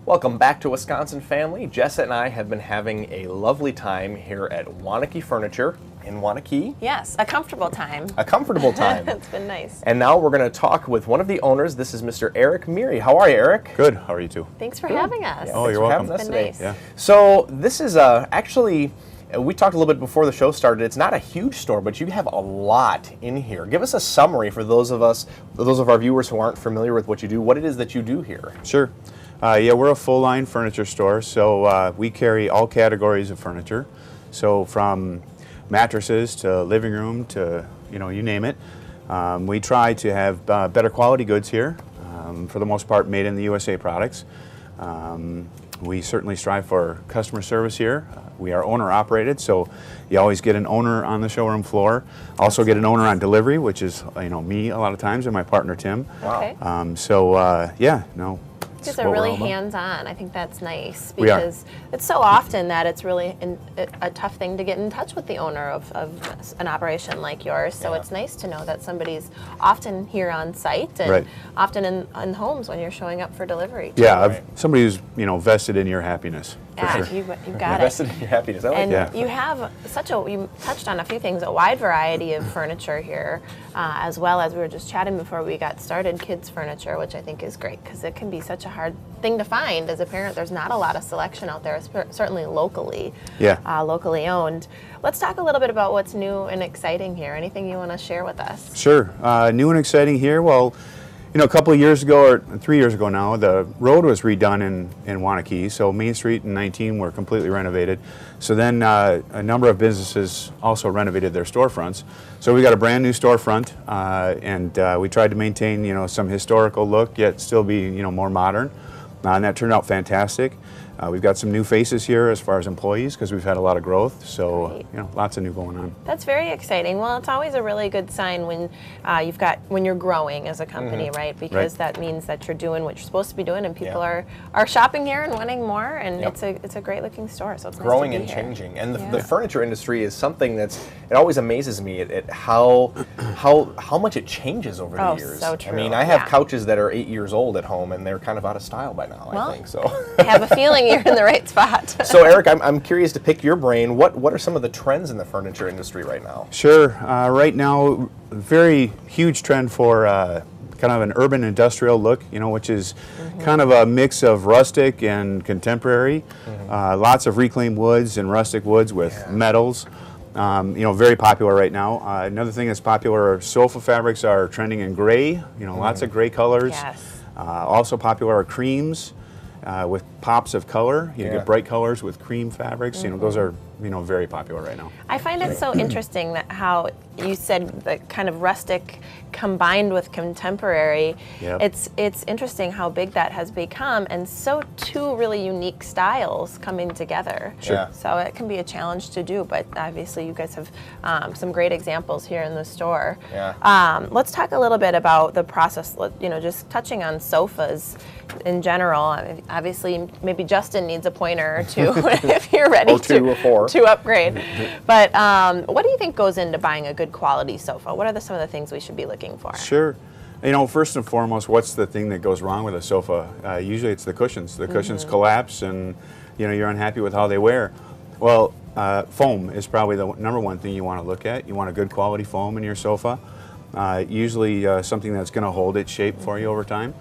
Welcome back to Wisconsin Family. Jessa and I have been having a lovely time here at Waunakee Furniture in Waunakee. Yes, a comfortable time. A comfortable time. It's been nice. And now we're going to talk with one of the owners. This is Mr. Eric Myhre. How are you, Eric? Good. How are you two? Thanks for having us. Oh, you're welcome. It's been nice. Yeah. So this is actually, we talked a little bit before the show started. It's not a huge store, but you have a lot in here. Give us a summary for those of our viewers who aren't familiar with what you do, what it is that you do here. Sure. Yeah, we're a full-line furniture store, so we carry all categories of furniture. So from mattresses to living room to, you name it. We try to have better quality goods here, for the most part made in the USA products. We certainly strive for customer service here. We are owner-operated, so you always get an owner on the showroom floor. Also get an owner on delivery, which is me a lot of times, and my partner Tim. Wow. Okay. Yeah, no. Kids are really hands-on. I think that's nice We are. because it's so often that it's really a tough thing to get in touch with the owner of an operation like yours. So it's nice to know that somebody's often here on site and often in homes when you're showing up for delivery. Yeah, somebody who's vested in your happiness. Yeah, sure. you got it. Invested in your happiness. I like And that. you have you touched on a few things, a wide variety of furniture here, as well as we were just chatting before we got started, kids furniture, which I think is great because it can be such a hard thing to find as a parent. There's not a lot of selection out there, certainly locally, locally owned. Let's talk a little bit about what's new and exciting here. Anything you want to share with us? Sure. New and exciting here. Well, a couple of years ago, or 3 years ago now, the road was redone in Waunakee, so Main Street and 19 were completely renovated. So then a number of businesses also renovated their storefronts. So we got a brand new storefront, and we tried to maintain, some historical look, yet still be, more modern. And that turned out fantastic. We've got some new faces here as far as employees because we've had a lot of growth, so lots of new going on. That's very exciting. Well, it's always a really good sign when when you're growing as a company, right? Because that means that you're doing what you're supposed to be doing, and people are shopping here and wanting more, and it's a great looking store. So it's growing nice to and be here. changing, and the furniture industry is something it always amazes me at how much it changes over the years. So true. I mean, I have couches that are 8 years old at home, and they're kind of out of style by now. Well, I think so. I have a feeling you're in the right spot. So Eric, I'm curious to pick your brain. What are some of the trends in the furniture industry right now? Sure. Right now, very huge trend for kind of an urban industrial look, which is kind of a mix of rustic and contemporary. Lots of reclaimed woods and rustic woods with metals. Very popular right now. Another thing that's popular are sofa fabrics are trending in gray. Lots of gray colors. Yes. Also popular are creams. With pops of color, you get bright colors with cream fabrics. Those are very popular right now. I find it so interesting that how you said the kind of rustic combined with contemporary. It's interesting how big that has become, and so two really unique styles coming together. Sure. So it can be a challenge to do, but obviously you guys have some great examples here in the store. Let's talk a little bit about the process. Just touching on sofas in general. Obviously, maybe Justin needs a pointer or two if you're ready to upgrade. But what do you think goes into buying a good quality sofa? What are some of the things we should be looking for? Sure. First and foremost, what's the thing that goes wrong with a sofa? Usually it's the cushions. The cushions collapse and you're unhappy with how they wear. Well, foam is probably the number one thing you want to look at. You want a good quality foam in your sofa. Usually something that's going to hold its shape for you over time.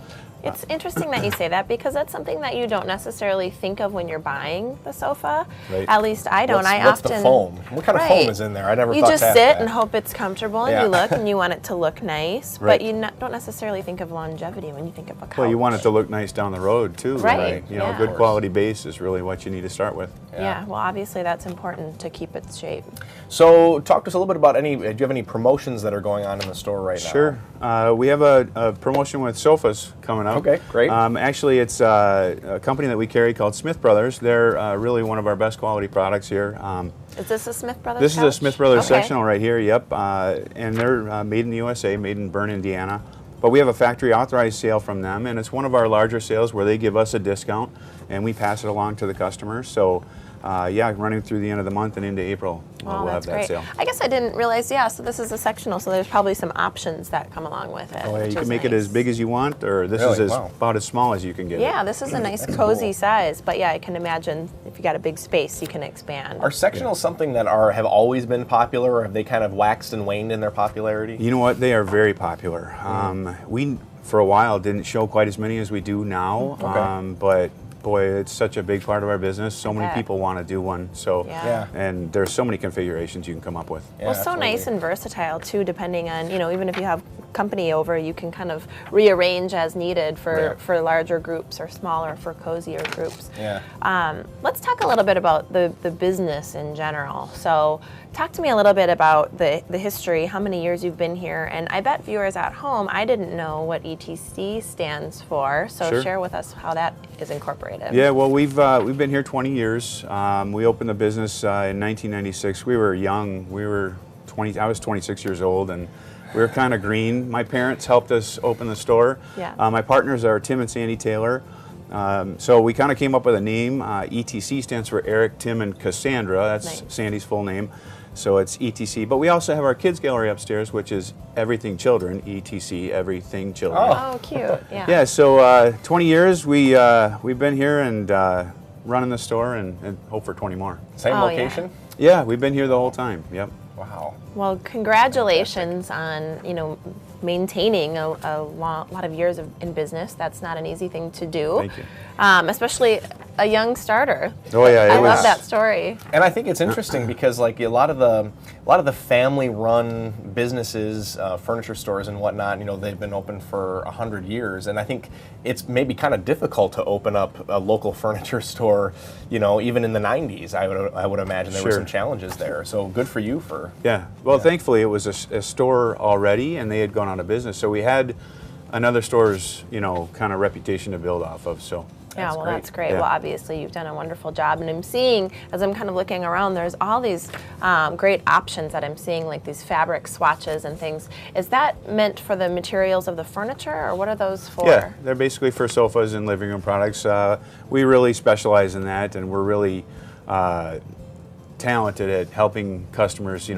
It's interesting that you say that because that's something that you don't necessarily think of when you're buying the sofa. At least I don't. What's the foam? What kind of foam is in there? I never thought You just past sit that. and hope it's comfortable, and you look and you want it to look nice, but you don't necessarily think of longevity when you think of a couch. Well, you want it to look nice down the road too. Right. A good quality base is really what you need to start with. Yeah. Well, obviously that's important to keep its shape. So, talk to us a little bit about do you have any promotions that are going on in the store right now? Sure. We have a promotion with sofas coming up. Okay, great. Actually, it's a company that we carry called Smith Brothers. They're really one of our best quality products here. Is this a Smith Brothers This couch? is a Smith Brothers sectional right here, yep. And they're made in the USA, made in Bern, Indiana. But we have a factory authorized sale from them, and it's one of our larger sales where they give us a discount, and we pass it along to the customers. So yeah, running through the end of the month and into April, Oh, we'll that's have that great. sale. I guess I didn't realize, yeah, so this is a sectional, so there's probably some options that come along with it. Oh, yeah, which you is can make it as nice. big as you want, or this Really? is Wow. about as small as you can get it. Yeah, this is a nice cozy size, but yeah, I can imagine if you got a big space, you can expand. Are sectionals something that have always been popular, or have they kind of waxed and waned in their popularity? You know what? They are very popular. We, for a while, didn't show quite as many as we do now, Okay. but boy, it's such a big part of our business. So many bet. people want to do one. So, Yeah. and there's so many configurations you can come up with. Yeah, Well, so absolutely. nice and versatile too, depending on, even if you have company over, you can kind of rearrange as needed Yeah. for larger groups or smaller for cozier groups. Yeah. Let's talk a little bit about the business in general. So talk to me a little bit about the history, how many years you've been here, and I bet viewers at home, I didn't know what ETC stands for, so Sure. share with us how that is incorporated. Yeah, well, we've been here 20 years. We opened the business in 1996. We were young. I was 26 years old, and we were kind of green. My parents helped us open the store. Yeah. My partners are Tim and Sandy Taylor. So we kind of came up with a name. ETC stands for Eric, Tim, and Cassandra. That's Nice. Sandy's full name. So it's ETC. But we also have our kids gallery upstairs, which is Everything Children, ETC, Everything Children. Oh, cute. Yeah. Yeah, so 20 years we've been here and running the store and hope for 20 more. Same Oh, yeah. location? Yeah, we've been here the whole time. Yep. Wow. Well, congratulations on maintaining a lot of years in business. That's not an easy thing to do. Thank you. Especially a young starter. Oh yeah, I love that story. And I think it's interesting because like a lot of the family-run businesses, furniture stores and whatnot, they've been open for 100 years, and I think it's maybe kind of difficult to open up a local furniture store, even in the 90s. I would imagine there were Sure. some challenges there. So good for you for. Yeah. Well, thankfully it was a store already, and they had gone out of business, so we had another store's kind of reputation to build off of. So. Yeah, well, great. that's great. Yeah. Well, obviously, you've done a wonderful job. And I'm seeing, as I'm kind of looking around, there's all these great options that I'm seeing, like these fabric swatches and things. Is that meant for the materials of the furniture, or what are those for? Yeah, they're basically for sofas and living room products. We really specialize in that, and we're really talented at helping customers,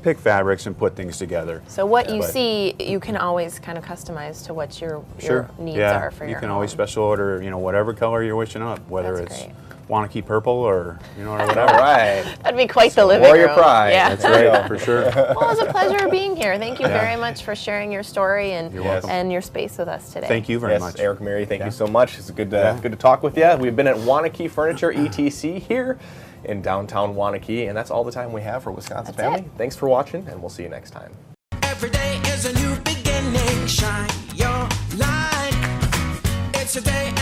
pick fabrics and put things together. So what you But- see, you can always kind of customize to what your Sure. needs yeah. are for your You can home. always special order, whatever color you're wishing up, whether That's it's great. Waunakee purple or, or All whatever. right. That'd be quite the living Warrior room. pride. Yeah. That's right, for sure. Well, it was a pleasure being here. Thank you very much for sharing your story and You're welcome. and your space with us today. Thank you very Yes, much. Eric, Myhre, thank Yeah. you so much. It's good to Yeah. good to talk with you. We've been at Waunakee Furniture ETC here in downtown Waunakee, and that's all the time we have for Wisconsin That's Family. it. Thanks for watching, and we'll see you next time. Every day is a new beginning. Shine your light. It's a day